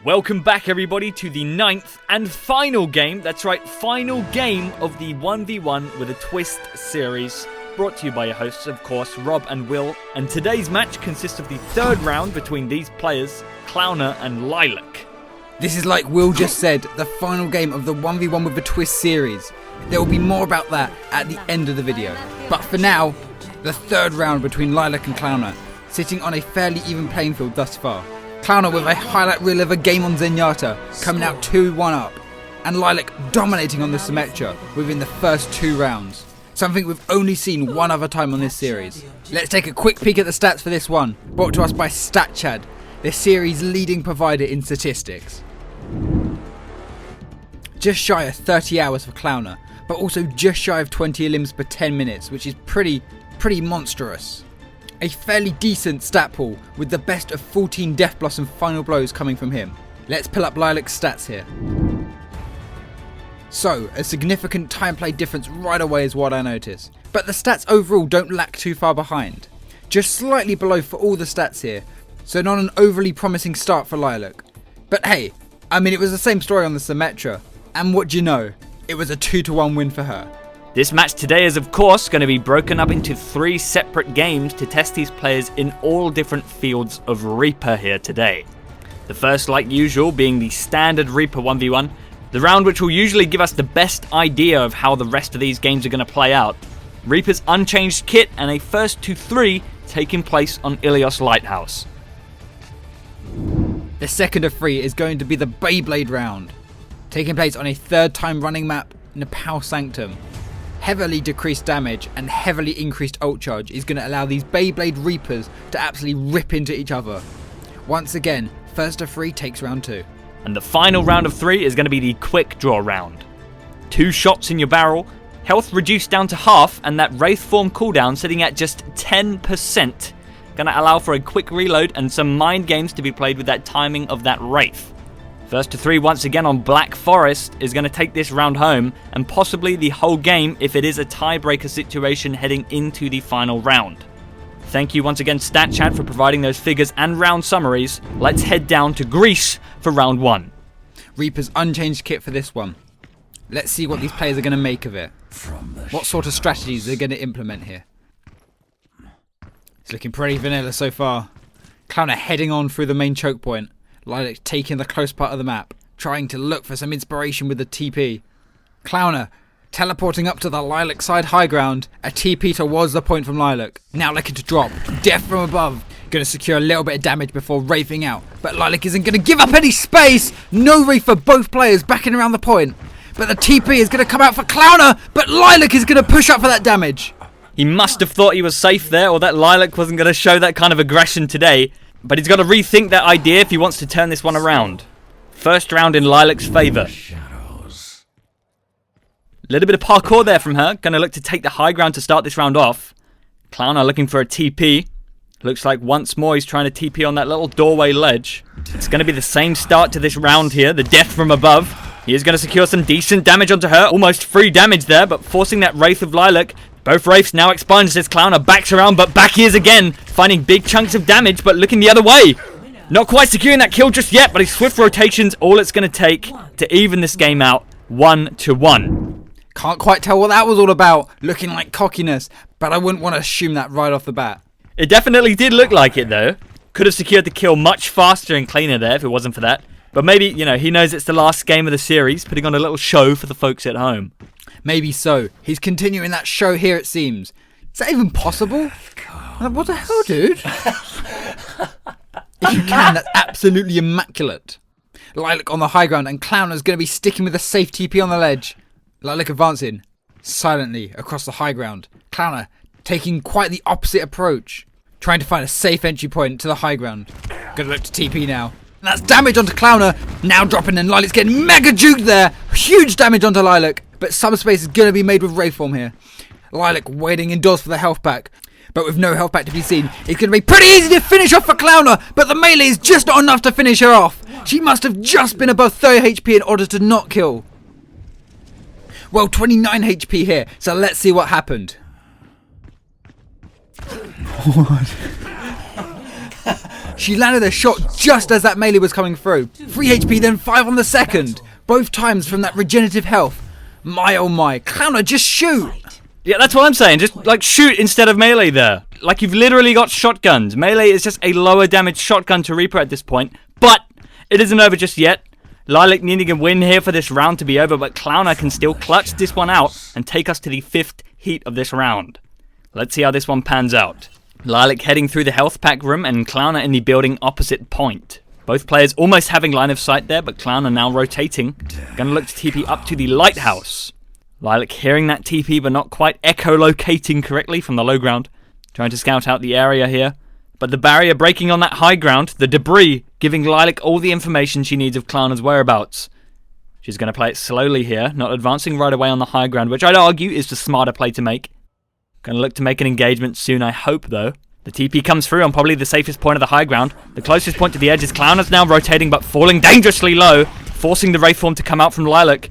Welcome back everybody to the 9th and final game, that's right, final game of the 1v1 with a twist series, brought to you by your hosts, of course, Rob and Will, and today's match consists of the third round between these players, Clowner and Lylac. This is like Will just said, the final game of the 1v1 with a twist series. There will be more about that at the end of the video. But for now, the third round between Lylac and Clowner, sitting on a fairly even playing field thus far. Clowner with a highlight reel of a game on Zenyatta, coming out 2-1 up, and Lylac dominating on the Symmetra within the first 2 rounds. Something we've only seen one other time on this series. Let's take a quick peek at the stats for this one, brought to us by StatChad, this series' leading provider in statistics. Just shy of 30 hours for Clowner, but also just shy of 20 elims per 10 minutes, which is pretty monstrous. A fairly decent stat pool, with the best of 14 Death Blossom final blows coming from him. Let's pull up Lylac's stats here. So, a significant time play difference right away is what I notice. But the stats overall don't lack too far behind. Just slightly below for all the stats here, so not an overly promising start for Lylac. But hey, I mean it was the same story on the Symmetra, and what do you know, it was a 2-1 win for her. This match today is of course going to be broken up into 3 separate games to test these players in all different fields of Reaper here today. The first, like usual, being the standard Reaper 1v1, the round which will usually give us the best idea of how the rest of these games are going to play out. Reaper's unchanged kit and a first to 3 taking place on Ilios Lighthouse. The second of 3 is going to be the BEYBLADE round, taking place on a 3rd time running map, Nepal Sanctum. Heavily decreased damage and heavily increased ult charge is going to allow these BEYBLADE Reapers to absolutely rip into each other. Once again, first of 3 takes round 2. And the final round of 3 is going to be the quick draw round. 2 shots in your barrel, health reduced down to half, and that Wraith form cooldown sitting at just 10%. Going to allow for a quick reload and some mind games to be played with that timing of that Wraith. First to 3 once again on Black Forest is going to take this round home, and possibly the whole game if it is a tiebreaker situation heading into the final round. Thank you once again StatChad for providing those figures and round summaries. Let's head down to Greece for round 1. Reaper's unchanged kit for this one. Let's see what these players are going to make of it. What sort of strategies they're going to implement here. It's looking pretty vanilla so far. Clowner heading on through the main choke point. Lylac taking the close part of the map, trying to look for some inspiration with the TP. Clowner teleporting up to the Lylac side high ground. A TP towards the point from Lylac. Now looking to drop. Death from above. Going to secure a little bit of damage before wraithing out. But Lylac isn't going to give up any space. No wraith for both players backing around the point. But the TP is going to come out for Clowner. But Lylac is going to push up for that damage. He must have thought he was safe there, or that Lylac wasn't going to show that kind of aggression today. But he's got to rethink that idea if he wants to turn this one around. First round in Lylac's favour. A little bit of parkour there from her. Going to look to take the high ground to start this round off. Clowner looking for a TP. Looks like once more he's trying to TP on that little doorway ledge. It's going to be the same start to this round here. The death from above. He is going to secure some decent damage onto her. Almost free damage there, but forcing that Wraith of Lylac. Both Wraiths now expunged as Clowner backs around, but back he is again, finding big chunks of damage, but looking the other way. Not quite securing that kill just yet, but his swift rotations all it's going to take to even this game out 1-1. Can't quite tell what that was all about, looking like cockiness, but I wouldn't want to assume that right off the bat. It definitely did look like it though. Could have secured the kill much faster and cleaner there if it wasn't for that. But maybe, he knows it's the last game of the series, putting on a little show for the folks at home. Maybe so. He's continuing that show here, it seems. Is that even possible? What the hell, dude? If you can, that's absolutely immaculate. Lylac on the high ground, and Clowner's going to be sticking with a safe TP on the ledge. Lylac advancing silently across the high ground. Clowner taking quite the opposite approach, trying to find a safe entry point to the high ground. Gonna look to TP now. And that's damage onto Clowner. Now dropping, and Lylac's getting mega juked there. Huge damage onto Lylac. But subspace is going to be made with Wraith form here. Lylac waiting indoors for the health pack. But with no health pack to be seen, it's going to be pretty easy to finish off for Clowner. But the melee is just not enough to finish her off. She must have just been above 30 HP in order to not kill. Well, 29 HP here. So let's see what happened. What? She landed a shot just as that melee was coming through. 3 HP, then 5 on the second. Both times from that regenerative health. My oh my, Clowner, just shoot! Yeah, that's what I'm saying. Just, like, shoot instead of melee there. Like, you've literally got shotguns. Melee is just a lower damage shotgun to Reaper at this point. But it isn't over just yet. Lylac needing a win here for this round to be over, but Clowner can still clutch this one out and take us to the 5th heat of this round. Let's see how this one pans out. Lylac heading through the health pack room and Clowner in the building opposite point. Both players almost having line of sight there, but Clowner now rotating. Gonna look to TP up to the lighthouse. Lylac hearing that TP but not quite echolocating correctly from the low ground. Trying to scout out the area here. But the barrier breaking on that high ground, the debris giving Lylac all the information she needs of Clowner's whereabouts. She's going to play it slowly here, not advancing right away on the high ground, which I'd argue is the smarter play to make. Going to look to make an engagement soon, I hope, though. The TP comes through on probably the safest point of the high ground. The closest point to the edge is Clowner's now rotating but falling dangerously low, forcing the Wraithform to come out from Lylac.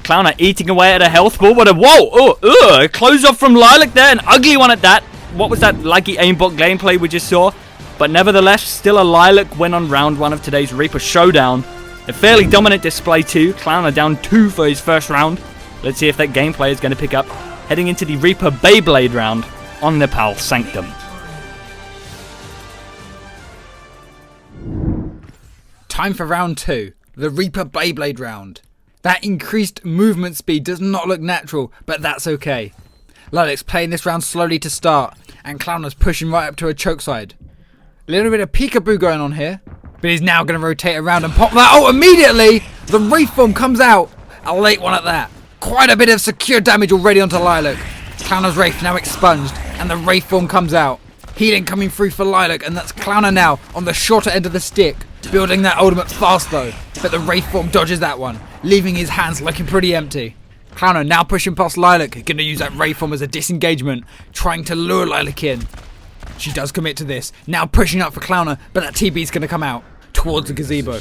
Clowner eating away at a health ball. What a... Whoa! A close off from Lylac there. An ugly one at that. What was that laggy aimbot gameplay we just saw? But nevertheless, still a Lylac win on round 1 of today's Reaper Showdown. A fairly dominant display too. Clowner down 2 for his first round. Let's see if that gameplay is going to pick up. Heading into the Reaper BEYBLADE round on Nepal Sanctum. Time for round 2. The Reaper BEYBLADE round. That increased movement speed does not look natural, but that's okay. Lylac's playing this round slowly to start, and Clowner's pushing right up to her choke side. A little bit of peekaboo going on here, but he's now going to rotate around and pop that. Oh, immediately! The Wraithform comes out! A late one at that. Quite a bit of secure damage already onto Lylac. Clowner's Wraith now expunged, and the Wraithform comes out. Healing coming through for Lylac, and that's Clowner now on the shorter end of the stick. Building that ultimate fast though, but the Wraithform dodges that one, leaving his hands looking pretty empty. Clowner now pushing past Lylac, going to use that Wraithform as a disengagement, trying to lure Lylac in. She does commit to this, now pushing up for Clowner, but that TB is going to come out towards the gazebo.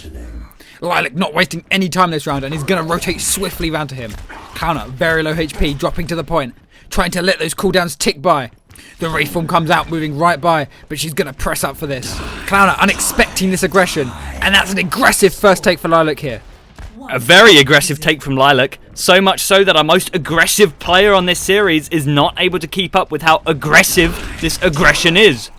Lylac not wasting any time this round, and he's going to rotate swiftly round to him. Clowner, very low HP, dropping to the point, trying to let those cooldowns tick by. The Wraithform comes out, moving right by, but she's going to press up for this. Clowner unexpecting this aggression, and that's an aggressive first take for Lylac here. A very aggressive take from Lylac, so much so that our most aggressive player on this series is not able to keep up with how aggressive this aggression is.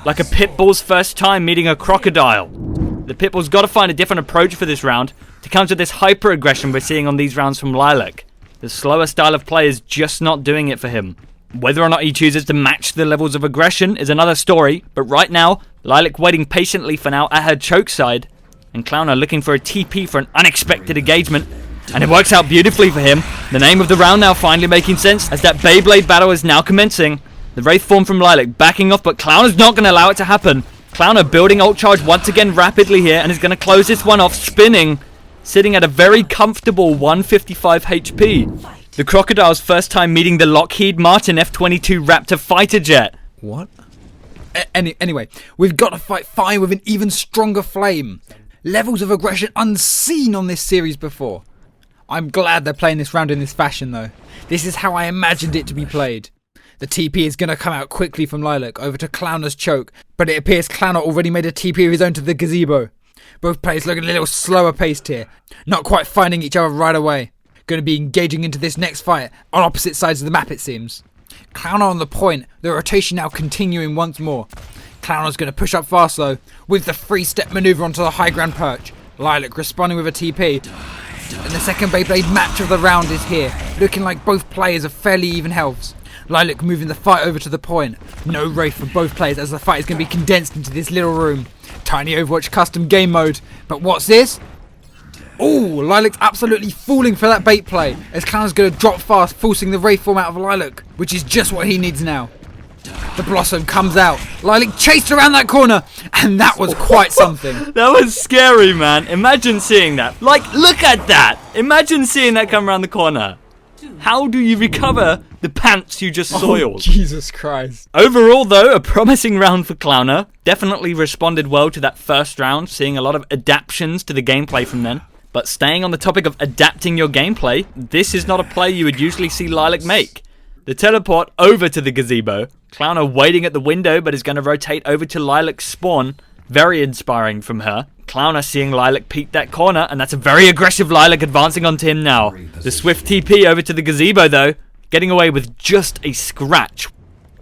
Like a Pitbull's first time meeting a crocodile. The Pitbull's got to find a different approach for this round to counter this hyper-aggression we're seeing on these rounds from Lylac. The slower style of play is just not doing it for him. Whether or not he chooses to match the levels of aggression is another story, but right now, Lylac waiting patiently for now at her choke side, and Clowner looking for a TP for an unexpected engagement, and it works out beautifully for him. The name of the round now finally making sense, as that Beyblade battle is now commencing. The Wraithform from Lylac backing off, but Clowner's not going to allow it to happen. Clowner building ult charge once again rapidly here, and is going to close this one off, spinning, sitting at a very comfortable 155 HP. The Crocodile's first time meeting the Lockheed Martin F-22 Raptor fighter jet. What? Anyway, we've got to fight fire with an even stronger flame. Levels of aggression unseen on this series before. I'm glad they're playing this round in this fashion though. This is how I imagined it to be played. The TP is going to come out quickly from Lylac over to Clowner's choke, but it appears Clowner already made a TP of his own to the gazebo. Both players looking a little slower paced here, not quite finding each other right away. Going to be engaging into this next fight on opposite sides of the map, it seems. Clowner on the point, the rotation now continuing once more. Clowner's going to push up fast though, with the 3-step maneuver onto the high ground perch. Lylac responding with a TP. And the second Beyblade match of the round is here, looking like both players are fairly even healths. Lylac moving the fight over to the point. No Wraith for both players as the fight is going to be condensed into this little room. Tiny Overwatch custom game mode. But what's this? Oh, Lylac's absolutely falling for that bait play, as Clowner's going to drop fast, forcing the Wraithform out of Lylac, which is just what he needs now. The Blossom comes out, Lylac chased around that corner, and that was quite something. That was scary, man. Imagine seeing that. Like, look at that. Imagine seeing that come around the corner. How do you recover the pants you just soiled? Oh, Jesus Christ. Overall, though, a promising round for Clowner. Definitely responded well to that first round, seeing a lot of adaptations to the gameplay from then. But staying on the topic of adapting your gameplay, this is not a play you would usually see Lylac make. The teleport over to the gazebo, Clowner waiting at the window but is going to rotate over to Lylac's spawn, Very inspiring from her. Clowner seeing Lylac peek that corner, and that's a very aggressive Lylac advancing onto him now. The swift TP over to the gazebo though, getting away with just a scratch.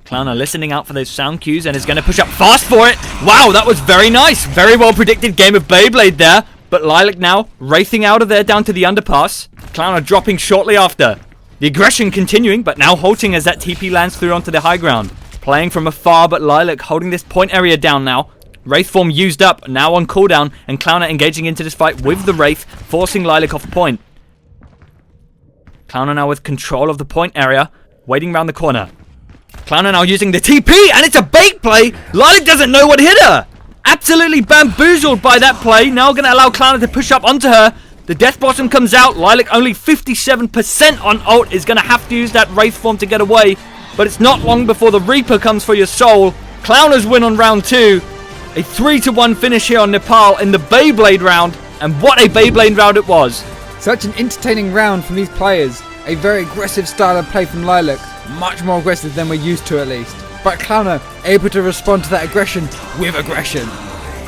Clowner listening out for those sound cues and is going to push up fast for it. Wow, that was very nice. Very well predicted game of Beyblade there. But Lylac now wraithing out of there down to the underpass. Clowner dropping shortly after. The aggression continuing, but now halting as that TP lands through onto the high ground. Playing from afar, but Lylac holding this point area down now. Wraith form used up, now on cooldown, and Clowner engaging into this fight with the Wraith, forcing Lylac off point. Clowner now with control of the point area, waiting around the corner. Clowner now using the TP, and it's a bait play! Lylac doesn't know what hit her! Absolutely bamboozled by that play, now going to allow Clowner to push up onto her. The Death Blossom comes out, Lylac only 57% on ult, is going to have to use that Wraith form to get away. But it's not long before the Reaper comes for your soul. Clowners win on round 2. A 3-1 finish here on Nepal in the Beyblade round, and what a Beyblade round it was. Such an entertaining round from these players. A very aggressive style of play from Lylac, much more aggressive than we're used to at least. But Clowner able to respond to that aggression with aggression.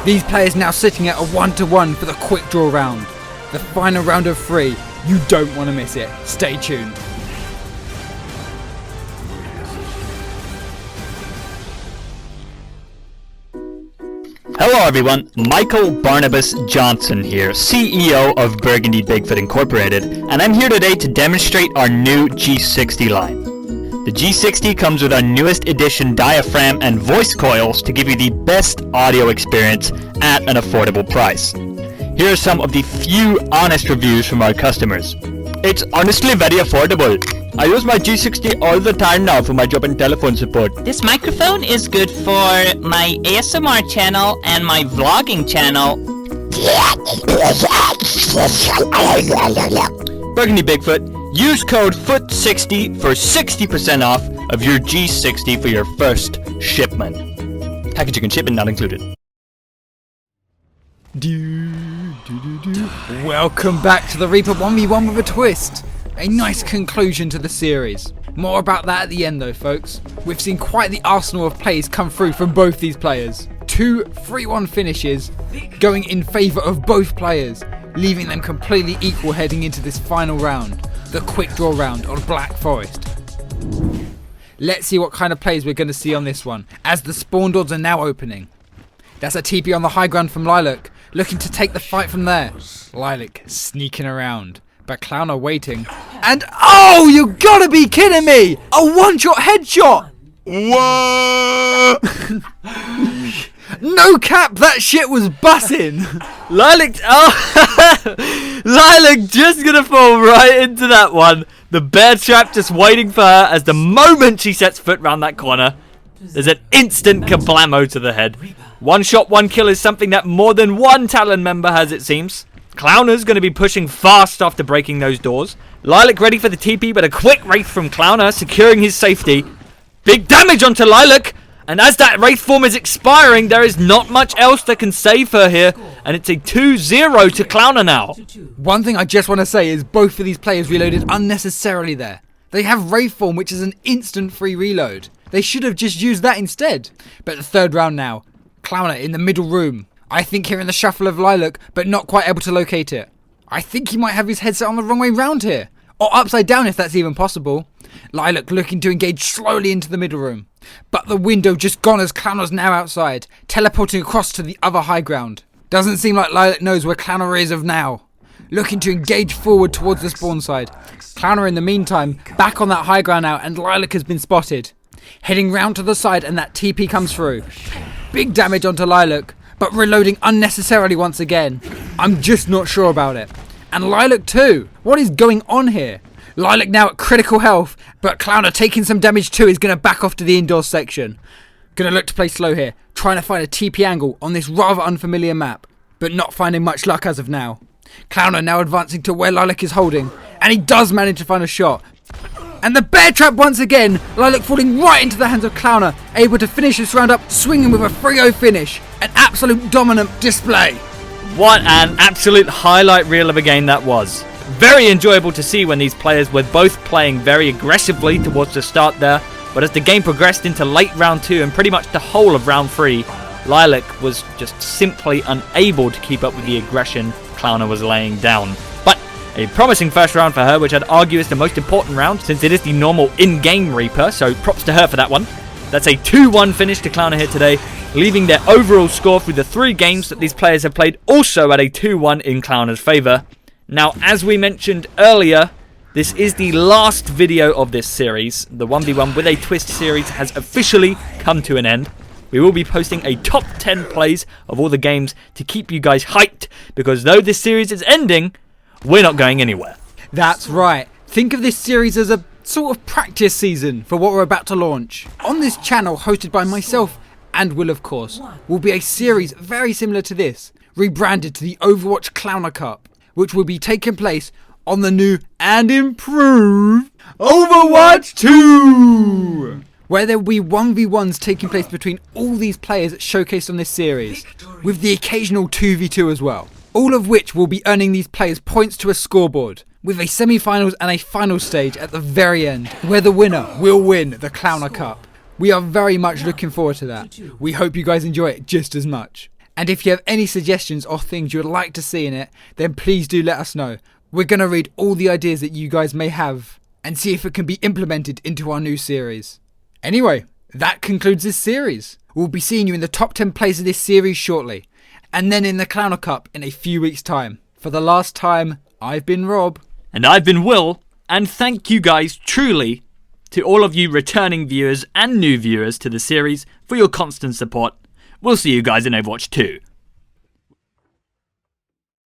These players now sitting at a 1-1 for the quick draw round. The final round of 3. You don't want to miss it. Stay tuned. Hello everyone, Michael Barnabas Johnson here, CEO of Burgundy Bigfoot Incorporated, and I'm here today to demonstrate our new G60 line. The G60 comes with our newest edition diaphragm and voice coils to give you the best audio experience at an affordable price. Here are some of the few honest reviews from our customers. It's honestly very affordable. I use my G60 all the time now for my job and telephone support. This microphone is good for my ASMR channel and my vlogging channel. Burgundy Bigfoot, use code FOOT60 for 60% off of your G60 for your first shipment. Packaging and shipping not included. Welcome back to the Reaper 1v1 with a twist. A nice conclusion to the series. More about that at the end though, folks. We've seen quite the arsenal of plays come through from both these players. 2 3-1 finishes going in favour of both players, leaving them completely equal heading into this final round, the quick draw round on Black Forest. Let's see what kind of plays we're going to see on this one, as the spawn doors are now opening. That's a TP on the high ground from Lylac, looking to take the fight from there. Lylac sneaking around, but Clowner waiting. And oh, you gotta be kidding me! A one-shot headshot! Whoa! No cap, that shit was bussin'! Lylac, Lylac just gonna fall right into that one. The bear trap just waiting for her as the moment she sets foot round that corner, there's an instant kablamo to the head. One shot, one kill is something that more than one Talon member has, it seems. Clowner's going to be pushing fast after breaking those doors. Lylac ready for the TP, but a quick Wraith from Clowner, securing his safety. Big damage onto Lylac, and as that Wraith form is expiring, there is not much else that can save her here, and it's a 2-0 to Clowner now. One thing I just want to say is both of these players reloaded unnecessarily there. They have Wraith form, which is an instant free reload. They should have just used that instead. But the third round now. Clowner in the middle room. I think hearing the shuffle of Lylac, but not quite able to locate it. I think he might have his headset on the wrong way round here. Or upside down if that's even possible. Lylac looking to engage slowly into the middle room. But the window just gone as Clowner's now outside, teleporting across to the other high ground. Doesn't seem like Lylac knows where Clowner is of now. Looking to engage forward towards the spawn side. Clowner in the meantime, back on that high ground now, and Lylac has been spotted. Heading round to the side, and that TP comes through. Big damage onto Lylac, but reloading unnecessarily once again. I'm just not sure about it. And Lylac too. What is going on here? Lylac now at critical health, but Clowner taking some damage too is going to back off to the indoor section. Going to look to play slow here, trying to find a TP angle on this rather unfamiliar map, but not finding much luck as of now. Clowner now advancing to where Lylac is holding, and he does manage to find a shot. And the bear trap once again, Lylac falling right into the hands of Clowner, able to finish this round up, swinging with a 3-0 finish. An absolute dominant display. What an absolute highlight reel of a game that was. Very enjoyable to see when these players were both playing very aggressively towards the start there, but as the game progressed into late round 2 and pretty much the whole of round 3, Lylac was just simply unable to keep up with the aggression Clowner was laying down. But a promising first round for her, which I'd argue is the most important round since it is the normal in-game Reaper, so props to her for that one. That's a 2-1 finish to Clowner here today, leaving their overall score through the 3 games that these players have played also at a 2-1 in Clowner's favour. Now, as we mentioned earlier, this is the last video of this series. The 1v1 with a twist series has officially come to an end. We will be posting a top 10 plays of all the games to keep you guys hyped, because though this series is ending, we're not going anywhere. That's right. Think of this series as a sort of practice season for what we're about to launch. On this channel, hosted by myself and Will, of course, will be a series very similar to this, rebranded to the Overwatch Clowner Cup, which will be taking place on the new and improved Overwatch 2, where there will be 1v1s taking place between all these players showcased on this series, with the occasional 2v2 as well, all of which will be earning these players points to a scoreboard, with a semi-finals and a final stage at the very end, where the winner will win the Clowner Cup. We are very much looking forward to that. We hope you guys enjoy it just as much. And if you have any suggestions or things you would like to see in it, then please do let us know. We're going to read all the ideas that you guys may have and see if it can be implemented into our new series. Anyway, that concludes this series. We'll be seeing you in the top 10 plays of this series shortly, and then in the Clowner Cup in a few weeks' time. For the last time, I've been Rob. And I've been Will, and thank you guys truly to all of you returning viewers and new viewers to the series for your constant support. We'll see you guys in Overwatch 2.